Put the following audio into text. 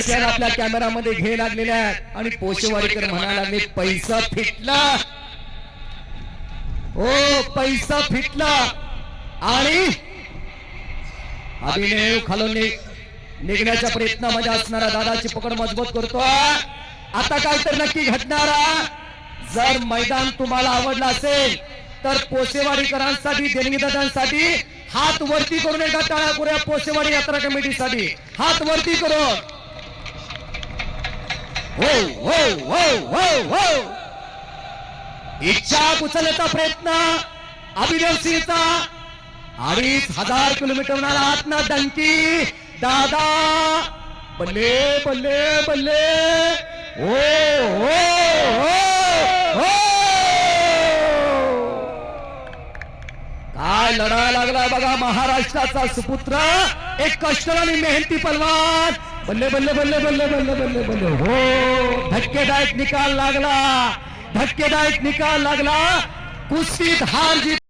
साखरच्या आपल्या कॅमेरामध्ये घे लागलेल्या आहेत आणि पोशेवाडीकर म्हणायला लागले पैसा फिटला, ओ पैसा फिटला. आणि अभिनय खालून निघण्याच्या प्रयत्नामध्ये असणारा दादाची पकड मजबूत करतो. आता काय तर नक्की घडणार. जर मैदान तुम्हाला आवडलं असेल तर पोशेवाडीकरांसाठी देणगीदारांसाठी हात वरती करून एकदा टाळ्या करूया. पोशेवाडी यात्रा कमिटीसाठी हात वरती करून. हो हो हो हो हो. इच्छा उचलण्याचा प्रयत्न अभिनव सिंहचा. 2500 किलोमीटर आतना डंकी दादा. बल्ले बल्ले बल्ले. ओ हो हो. काय लढा लागला बघा महाराष्ट्राचा सुपुत्र, एक कष्टळ आणि मेहनती पलवान. बल्ले बल्ले बल्ले बल्ले बल्ले बल्ले बल्ले. हो धक्केदायक निकाल लागला, धक्केदायक निकाल लागला. कुस्तीत हार जीत